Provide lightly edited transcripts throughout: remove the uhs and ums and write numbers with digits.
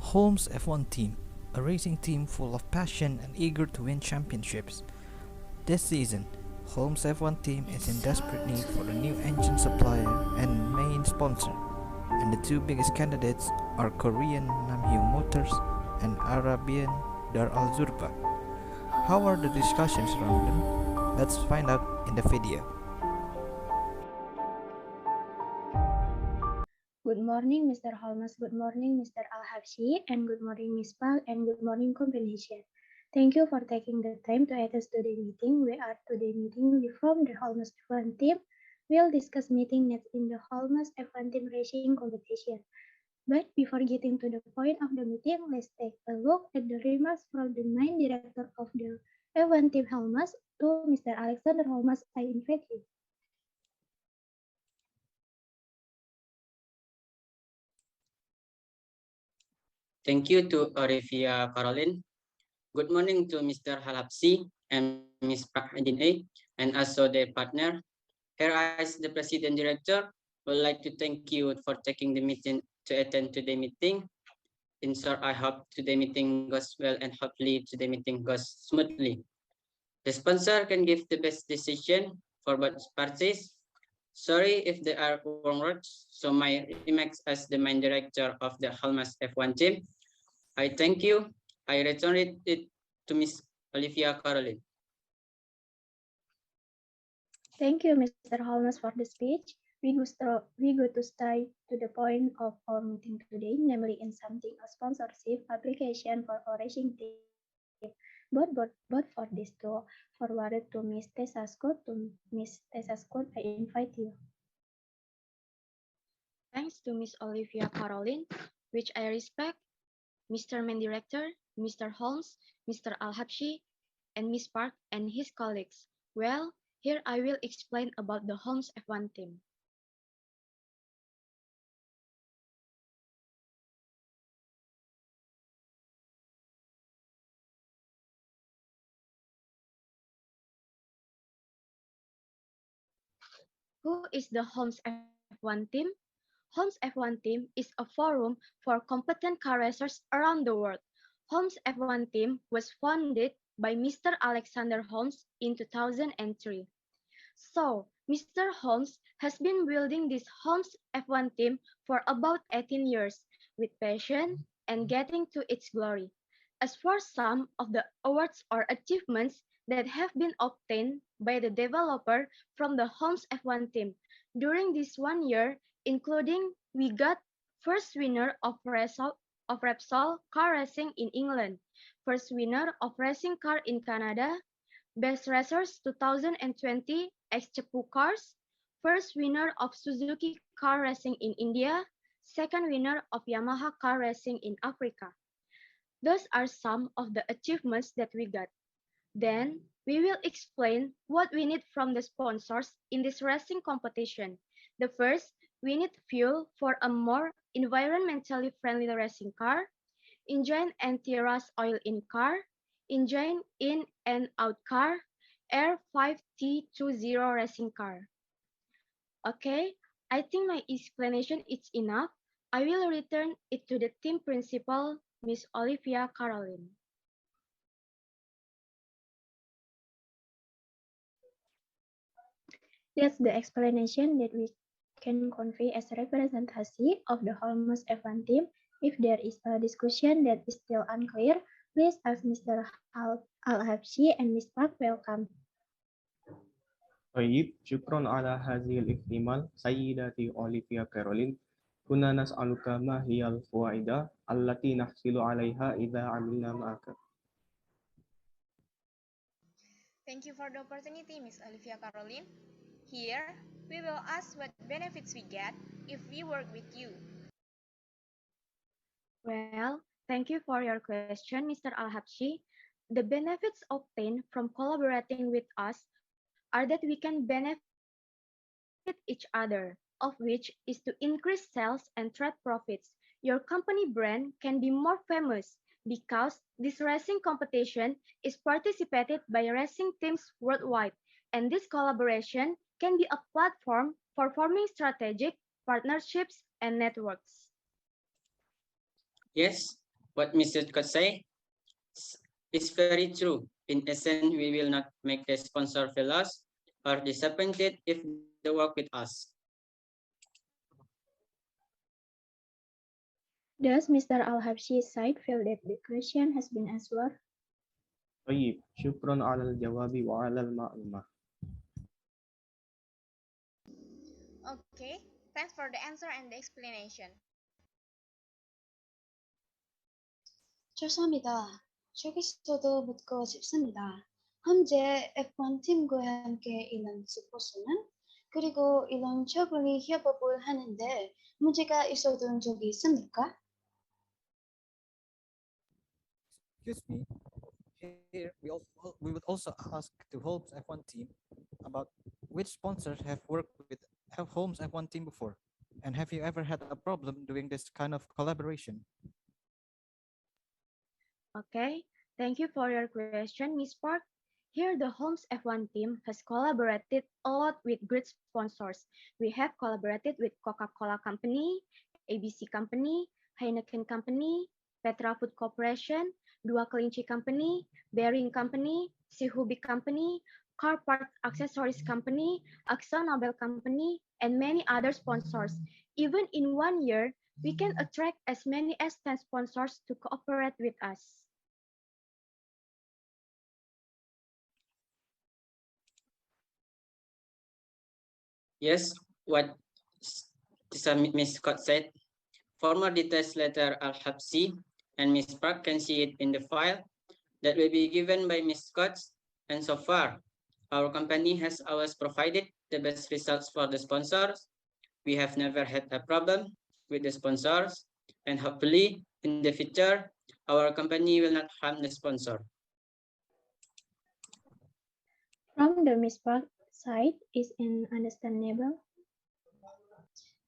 Holmes F1 team, a racing team full of passion and eager to win championships. This season, Holmes F1 team is in desperate need for a new engine supplier and main sponsor, and the two biggest candidates are Korean Namhyo Motors and Arabian Dar Al Zurba. How are the discussions around them? Let's find out in the video. Good morning, Mr. Holmes. Good morning, Mr. Al-Habsyi, and good morning, Ms. Park, and good morning, combination. Thank you for taking the time to attend today's meeting. We are today meeting from the Holmes F1 team. We'll discuss meeting next in the Holmes F1 team racing competition. But before getting to the point of the meeting, let's take a look at the remarks from the main director of the F1 team Holmes. To Mr. Alexander Holmes, I invite you. Thank you to Olivia Caroline. Good morning to Mr. Al-Habsyi and Ms. Dina, and also their partner. Here as the President Director, would like to thank you for taking the meeting to attend today's meeting. In short, I hope today's meeting goes well and hopefully today's meeting goes smoothly. The sponsor can give the best decision for both parties. Sorry if there are wrong words. So my remarks as the main director of the Holmes F1 team. I thank you. I return it to Miss Olivia Caroline. Thank you, Mr. Holmes, for the speech. We go to start to the point of our meeting today, namely in something a sponsorship application for our racing team. But for this to forward to Miss Tessa Scott, I invite you. Thanks to Miss Olivia Caroline, which I respect, Mr. Main Director, Mr. Holmes, Mr. Al-Habsyi, and Miss Park and his colleagues. Well, here I will explain about the Holmes F1 team. Who is the Holmes F1 team? Holmes F1 team is a forum for competent car racers around the world. Holmes F1 team was founded by Mr. Alexander Holmes in 2003. So, Mr. Holmes has been building this Holmes F1 team for about 18 years with passion and getting to its glory. As for some of the awards or achievements that have been obtained by the developer from the Holmes F1 team during this 1 year, including we got first winner of Repsol car racing in England, first winner of racing car in Canada, Best Racers 2020 X-Cepu Cars, first winner of Suzuki Car Racing in India, second winner of Yamaha Car Racing in Africa. Those are some of the achievements that we got. Then, we will explain what we need from the sponsors in this racing competition. The first, we need fuel for a more environmentally friendly racing car, engine anti-rust oil in car, engine in and out car, Air 5T20 racing car. Okay, I think my explanation is enough. I will return it to the team principal, Miss Olivia Caroline. That's the explanation that we can convey as a representation of the Holmes F1 team. If there is a discussion that is still unclear, please ask Mr. Al-Habsyi and Ms. Park. Welcome. طيب شكرا على هذه الاكتمال سيدتي أوليفيا كارولين. كنا نسألك ما هي الفوائد التي نحصل عليها إذا عملنا معك. Thank you for the opportunity, Miss Olivia Caroline. Here, we will ask what benefits we get if we work with you. Well, thank you for your question, Mr. Al-Habsyi. The benefits obtained from collaborating with us are that we can benefit each other, of which is to increase sales and trade profits. Your company brand can be more famous because this racing competition is participated by racing teams worldwide, and this collaboration can be a platform for forming strategic partnerships and networks. Yes, what Mr. could say is very true. In essence, we will not make the sponsor feel lost or disappointed if they work with us. Does Mr. Al-Habsyi's side feel that the question has been answered? طيب شكرا على الجواب وعلى المعلومة. Okay, thanks for the answer and the explanation. 죄송합니다. 저기서도 묻고 싶습니다. 현재 F1 팀과 함께 있는 스포츠는 그리고 이런 처분이 협업을 하는데 문제가 있었던 적이 있습니까? Excuse me. Here we would also ask the Holmes F1 team about which sponsors have worked with Holmes F1 team before, and have you ever had a problem doing this kind of collaboration? Okay, thank you for your question, Miss Park. Here, the Holmes F1 team has collaborated a lot with great sponsors. We have collaborated with Coca-Cola Company, ABC Company, Heineken Company, Petra Food Corporation, Dua Kelinci Company, Bearing Company, Sihubi Company, Car Parts Accessories Company, Akzo Nobel Company, and many other sponsors. Even in 1 year, we can attract as many as 10 sponsors to cooperate with us. Yes, what Ms. Scott said. Former details letter Al-Habsyi and Ms. Park can see it in the file that will be given by Ms. Scott. And so far, our company has always provided the best results for the sponsors. We have never had a problem with the sponsors, and hopefully in the future, our company will not harm the sponsor. From the Miss Park side is understandable.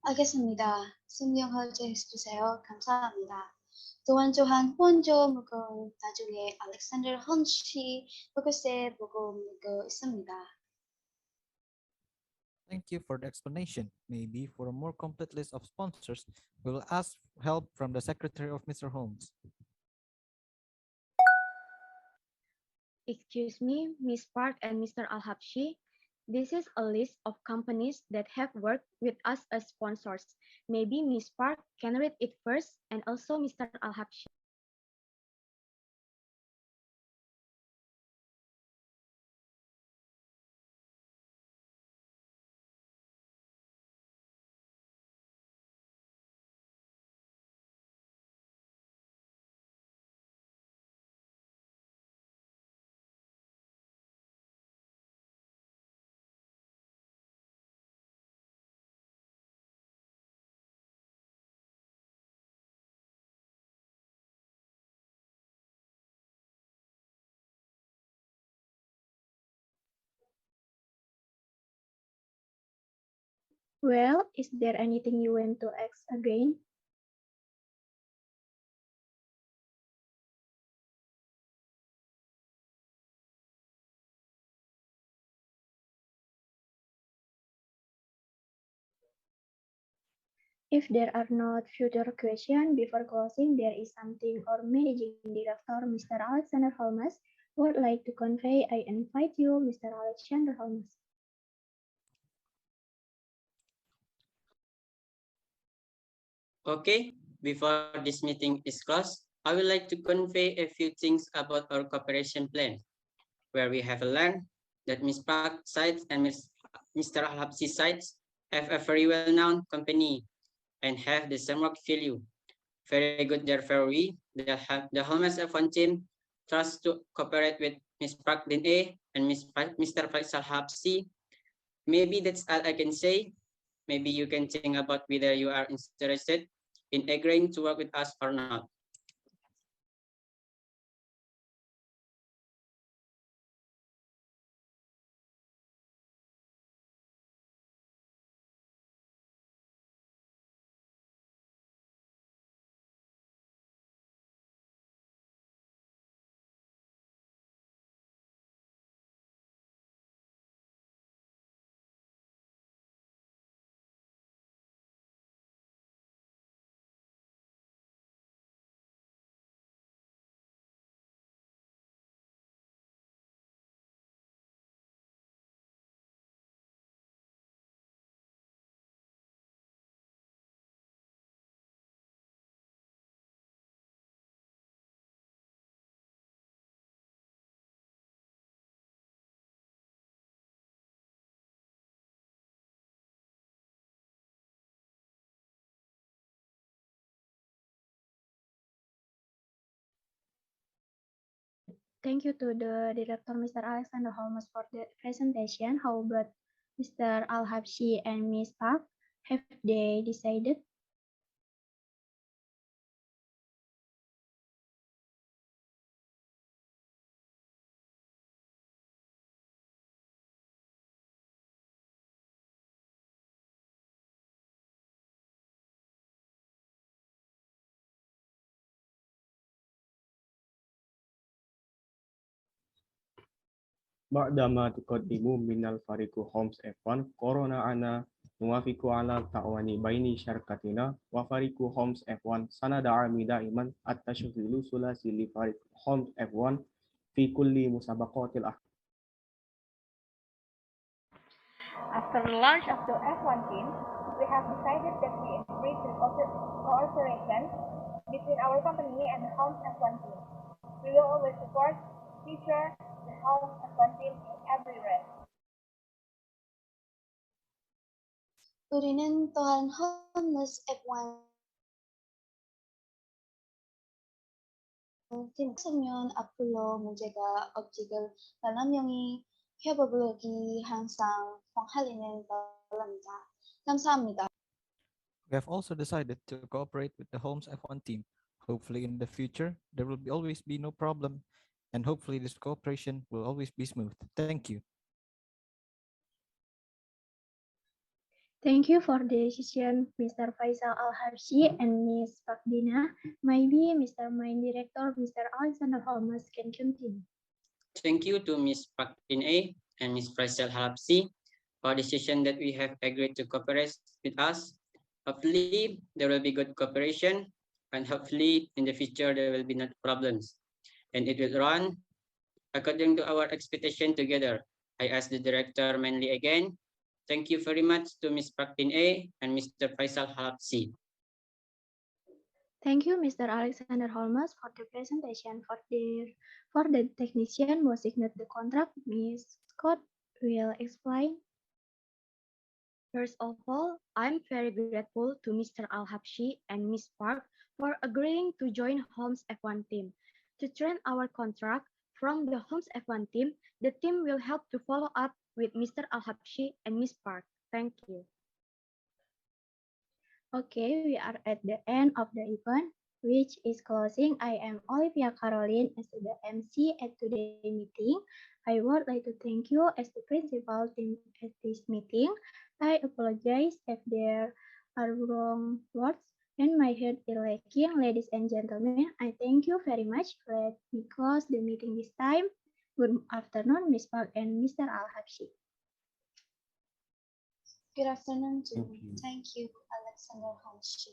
알겠습니다. 설명해 주세요. 감사합니다. 또한 조한 혼조 묵은 나중에 알렉산더 헌시 버그세 보고 묵고 있습니다. Thank you for the explanation. Maybe for a more complete list of sponsors, we will ask help from the secretary of Mr. Holmes. Excuse me, Miss Park and Mr. Al-Habsyi. This is a list of companies that have worked with us as sponsors. Maybe Miss Park can read it first, and also Mr. Al-Habsyi. Well, is there anything you want to ask again? If there are not future questions before closing, there is something our Managing Director, Mr. Alexander Holmes, would like to convey. I invite you, Mr. Alexander Holmes. Okay, before this meeting is closed, I would like to convey a few things about our cooperation plan, where we have learned that Ms. Park sites and Mr. Al-Habsyi sites have a very well-known company and have the same work value. Very good, therefore the Holmes F1 team trusts to cooperate with Ms. Park Dina and Mr. Faisal Habsyi. Maybe that's all I can say. Maybe you can think about whether you are interested in agreeing to work with us or not. Thank you to the director, Mr. Alexander Holmes, for the presentation. How about Mr. Al-Habsyi and Ms. Park? Have they decided? بعدما تقدم من الفريق هومز F1 كورونا أنا نوافق على التعاون بين شركتنا وفريق هومز F1 سندعم دائما التشغيل الثلاثي لفريق هومز F1 في كل مسابقات الأحداث. After the launch of the F1 team, we have decided that we embrace the cooperation between our company and the Holmes F1 team. We will always support, feature the Holmes F1 team in every race. 우리는 또한 홈리스 F1 팀 서면 앞으로 문제가 없기를 바라며 협업을 항상 원하는 바랍니다. 감사합니다. We have also decided to cooperate with the Holmes F1 team. Hopefully in the future, there will always be no problem, and hopefully this cooperation will always be smooth. Thank you. Thank you for the decision, Mr. Faisal Al-Habsyi and Ms. Dina. Maybe Mr. Mine Director, Mr. Alexander Holmes can continue. Thank you to Ms. Paktin A and Ms. Faisal Al-Habsyi for the decision that we have agreed to cooperate with us. Hopefully, there will be good cooperation, and hopefully, in the future, there will be no problems. And it will run according to our expectation together. I ask the director mainly again. Thank you very much to Ms. Paktin A and Mr. Faisal Al-Habsyi. Thank you, Mr. Alexander Holmes, for the presentation. For the technician who signed the contract, Ms. Scott will explain. First of all, I'm very grateful to Mr. Al-Habsyi and Ms. Park for agreeing to join Holmes F1 team. To train our contract from the Holmes F1 team, the team will help to follow up with Mr. Al-Habsyi and Ms. Park. Thank you. Okay, we are at the end of the event, which is closing. I am Olivia Caroline as the MC at today's meeting. I would like to thank you as the principal team at this meeting. I apologize if there are wrong words and my head is lacking. Ladies and gentlemen, I thank you very much. Let me close the meeting this time. Good afternoon, Ms. Park and Mr. Al-Habsyi. Good afternoon to Thank you. Thank you, Alexander Holmes.